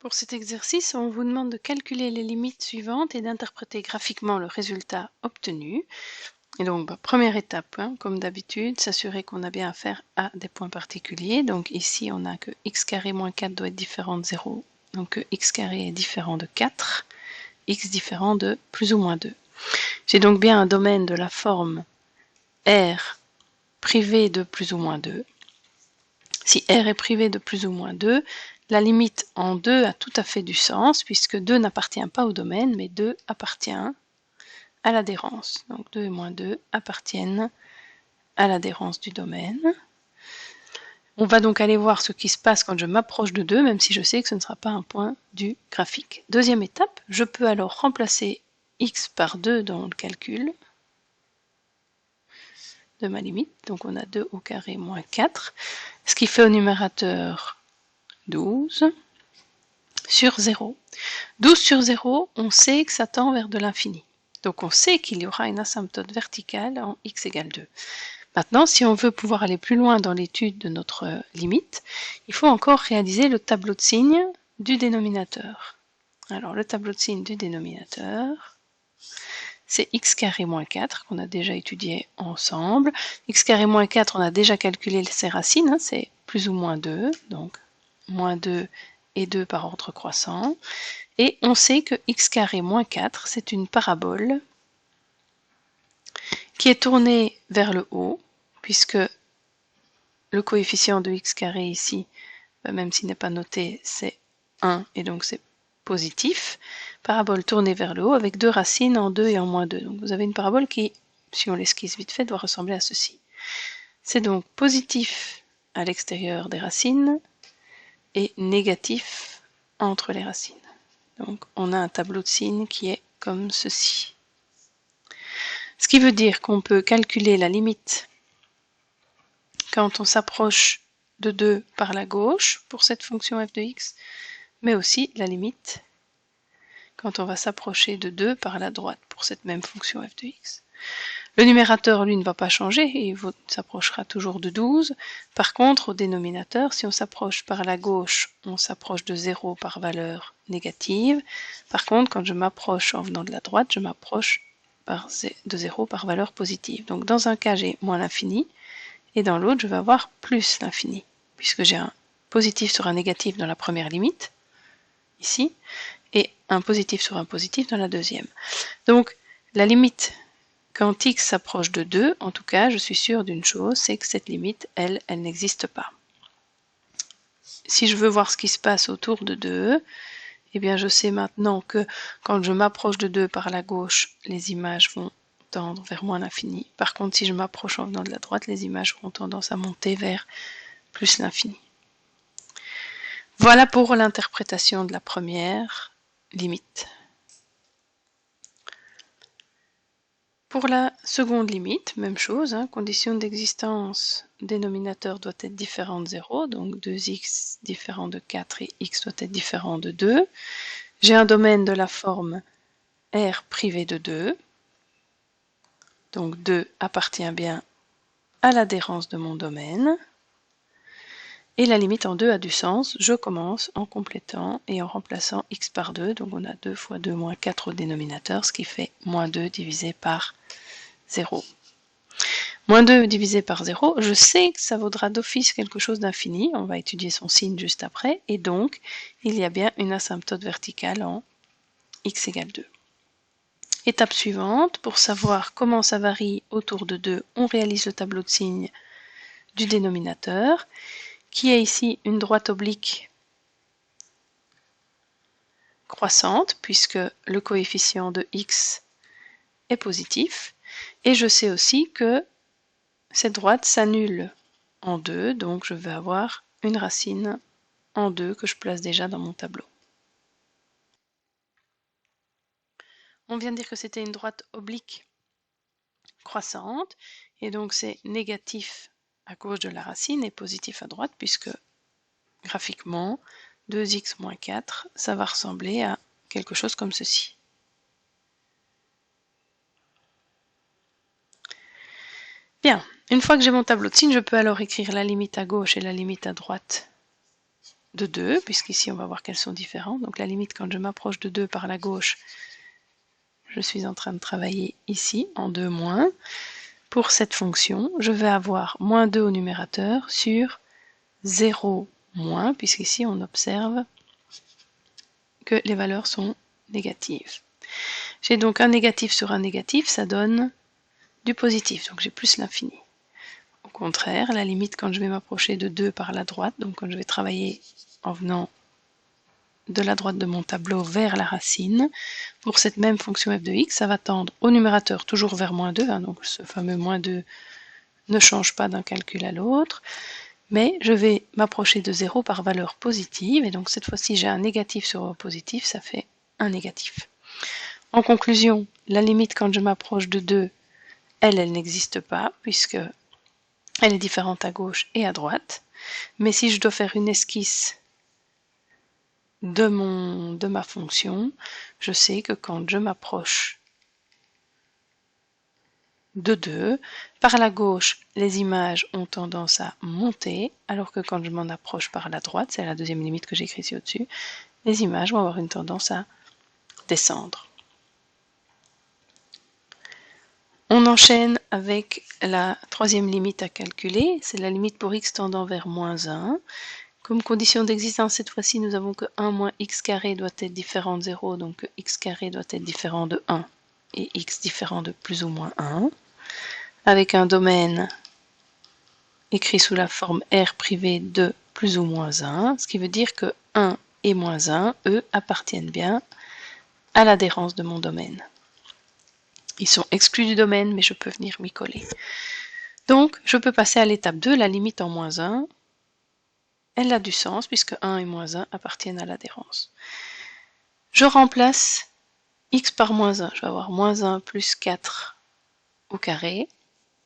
Pour cet exercice, on vous demande de calculer les limites suivantes et d'interpréter graphiquement le résultat obtenu. Et donc, première étape, comme d'habitude, s'assurer qu'on a bien affaire à des points particuliers. Donc ici, on a que x carré moins 4 doit être différent de 0. Donc que x carré est différent de 4, x différent de plus ou moins 2. J'ai donc bien un domaine de la forme R privé de plus ou moins 2. Si R est privé de plus ou moins 2, la limite en 2 a tout à fait du sens, puisque 2 n'appartient pas au domaine, mais 2 appartient à l'adhérence. Donc 2 et moins 2 appartiennent à l'adhérence du domaine. On va donc aller voir ce qui se passe quand je m'approche de 2, même si je sais que ce ne sera pas un point du graphique. Deuxième étape, je peux alors remplacer x par 2 dans le calcul de ma limite. Donc on a 2 au carré moins 4, ce qui fait au numérateur 12 sur 0. 12 sur 0, on sait que ça tend vers de l'infini. Donc on sait qu'il y aura une asymptote verticale en x égale 2. Maintenant, si on veut pouvoir aller plus loin dans l'étude de notre limite, il faut encore réaliser le tableau de signes du dénominateur. Alors le tableau de signes du dénominateur, c'est x carré moins 4 qu'on a déjà étudié ensemble. X carré moins 4, on a déjà calculé ses racines, c'est plus ou moins 2, donc moins 2 et 2 par ordre croissant. Et on sait que x carré moins 4, c'est une parabole qui est tournée vers le haut, puisque le coefficient de x carré ici, même s'il n'est pas noté, c'est 1, et donc c'est positif. Parabole tournée vers le haut avec deux racines en 2 et en moins 2. Donc vous avez une parabole qui, si on l'esquisse vite fait, doit ressembler à ceci. C'est donc positif à l'extérieur des racines et négatif entre les racines. Donc on a un tableau de signes qui est comme ceci. Ce qui veut dire qu'on peut calculer la limite quand on s'approche de 2 par la gauche pour cette fonction f de x, mais aussi la limite quand on va s'approcher de 2 par la droite pour cette même fonction f de x. Le numérateur, lui, ne va pas changer, il s'approchera toujours de 12. Par contre, au dénominateur, si on s'approche par la gauche, on s'approche de 0 par valeur négative. Par contre, quand je m'approche en venant de la droite, je m'approche de 0 par valeur positive. Donc dans un cas, j'ai moins l'infini, et dans l'autre, je vais avoir plus l'infini, puisque j'ai un positif sur un négatif dans la première limite, ici, et un positif sur un positif dans la deuxième. Donc, la limite, quand x s'approche de 2, en tout cas, je suis sûre d'une chose, c'est que cette limite, elle n'existe pas. Si je veux voir ce qui se passe autour de 2, eh bien, je sais maintenant que quand je m'approche de 2 par la gauche, les images vont tendre vers moins l'infini. Par contre, si je m'approche en venant de la droite, les images auront tendance à monter vers plus l'infini. Voilà pour l'interprétation de la première limite. Pour la seconde limite, même chose, condition d'existence, dénominateur doit être différent de 0, donc 2x différent de 4 et x doit être différent de 2. J'ai un domaine de la forme R privé de 2, donc 2 appartient bien à l'adhérence de mon domaine. Et la limite en 2 a du sens, je commence en complétant et en remplaçant x par 2, donc on a 2 fois 2 moins 4 au dénominateur, ce qui fait moins 2 divisé par 0. Moins 2 divisé par 0, je sais que ça vaudra d'office quelque chose d'infini, on va étudier son signe juste après, et donc il y a bien une asymptote verticale en x égale 2. Étape suivante, pour savoir comment ça varie autour de 2, on réalise le tableau de signes du dénominateur, qui est ici une droite oblique croissante, puisque le coefficient de x est positif, et je sais aussi que cette droite s'annule en 2, donc je vais avoir une racine en 2 que je place déjà dans mon tableau. On vient de dire que c'était une droite oblique croissante, et donc c'est négatif à gauche de la racine et positif à droite, puisque graphiquement, 2x moins 4, ça va ressembler à quelque chose comme ceci. Bien, une fois que j'ai mon tableau de signes, je peux alors écrire la limite à gauche et la limite à droite de 2, puisqu'ici on va voir qu'elles sont différentes. Donc la limite quand je m'approche de 2 par la gauche, je suis en train de travailler ici en 2 moins. Pour cette fonction, je vais avoir moins 2 au numérateur sur 0 moins, puisqu'ici on observe que les valeurs sont négatives. J'ai donc un négatif sur un négatif, ça donne du positif, donc j'ai plus l'infini. Au contraire, la limite quand je vais m'approcher de 2 par la droite, donc quand je vais travailler en venant de la droite de mon tableau vers la racine, pour cette même fonction f de x, ça va tendre au numérateur toujours vers moins 2, donc ce fameux moins 2 ne change pas d'un calcul à l'autre, mais je vais m'approcher de 0 par valeur positive, et donc cette fois-ci j'ai un négatif sur un positif, ça fait un négatif. En conclusion, la limite quand je m'approche de 2, elle n'existe pas, puisque elle est différente à gauche et à droite. Mais si je dois faire une esquisse de ma fonction, je sais que quand je m'approche de 2, par la gauche, les images ont tendance à monter, alors que quand je m'en approche par la droite, c'est la deuxième limite que j'écris ici au-dessus, les images vont avoir une tendance à descendre. On enchaîne avec la troisième limite à calculer, c'est la limite pour x tendant vers moins 1. Comme condition d'existence, cette fois-ci, nous avons que 1 moins x carré doit être différent de 0, donc que x carré doit être différent de 1 et x différent de plus ou moins 1, avec un domaine écrit sous la forme R privée de plus ou moins 1, ce qui veut dire que 1 et moins 1, eux, appartiennent bien à l'adhérence de mon domaine. Ils sont exclus du domaine, mais je peux venir m'y coller. Donc, je peux passer à l'étape 2, la limite en moins 1. Elle a du sens, puisque 1 et moins 1 appartiennent à l'adhérence. Je remplace x par moins 1. Je vais avoir moins 1 plus 4 au carré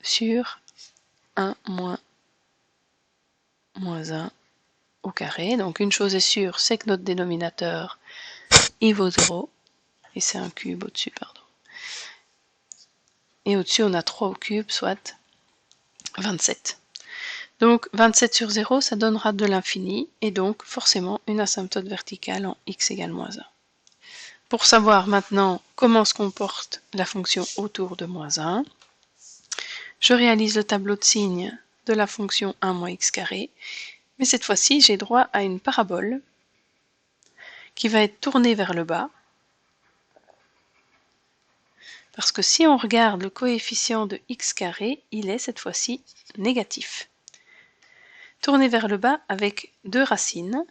sur 1 moins 1 au carré. Donc, une chose est sûre, c'est que notre dénominateur, il vaut 0. Et c'est un cube au-dessus, pardon. Et au-dessus, on a 3 au cube, soit 27. Donc 27 sur 0, ça donnera de l'infini, et donc forcément une asymptote verticale en x égale moins 1. Pour savoir maintenant comment se comporte la fonction autour de moins 1, je réalise le tableau de signes de la fonction 1 moins x carré, mais cette fois-ci, j'ai droit à une parabole qui va être tournée vers le bas, parce que si on regarde le coefficient de x carré, il est cette fois-ci négatif. Tourné vers le bas avec deux racines,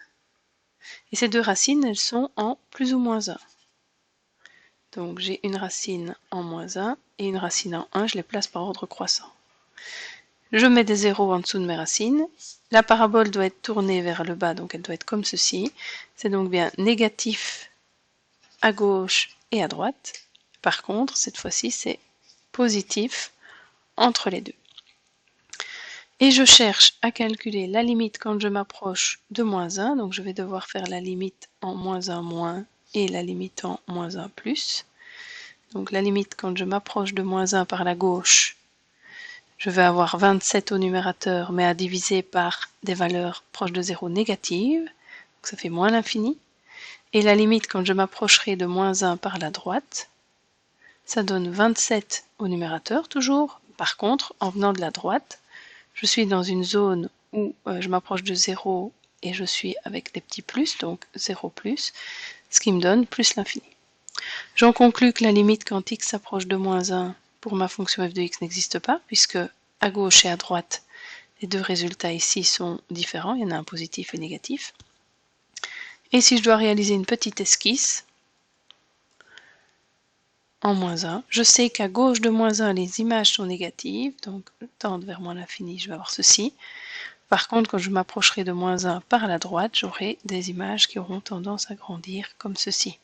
et ces deux racines, elles sont en plus ou moins 1. Donc j'ai une racine en moins 1 et une racine en 1, je les place par ordre croissant. Je mets des zéros en dessous de mes racines. La parabole doit être tournée vers le bas, donc elle doit être comme ceci. C'est donc bien négatif à gauche et à droite. Par contre, cette fois-ci, c'est positif entre les deux. Et je cherche à calculer la limite quand je m'approche de moins 1. Donc je vais devoir faire la limite en moins 1 moins et la limite en moins 1 plus. Donc la limite quand je m'approche de moins 1 par la gauche, je vais avoir 27 au numérateur, mais à diviser par des valeurs proches de 0 négatives. Donc ça fait moins l'infini. Et la limite quand je m'approcherai de moins 1 par la droite, ça donne 27 au numérateur toujours. Par contre, en venant de la droite, je suis dans une zone où je m'approche de 0 et je suis avec des petits plus, donc 0 plus, ce qui me donne plus l'infini. J'en conclus que la limite quand x s'approche de moins 1 pour ma fonction f de x n'existe pas, puisque à gauche et à droite, les deux résultats ici sont différents, il y en a un positif et négatif. Et si je dois réaliser une petite esquisse, en moins 1, je sais qu'à gauche de moins 1, les images sont négatives, donc tendent vers moins l'infini, je vais avoir ceci. Par contre, quand je m'approcherai de moins 1 par la droite, j'aurai des images qui auront tendance à grandir comme ceci.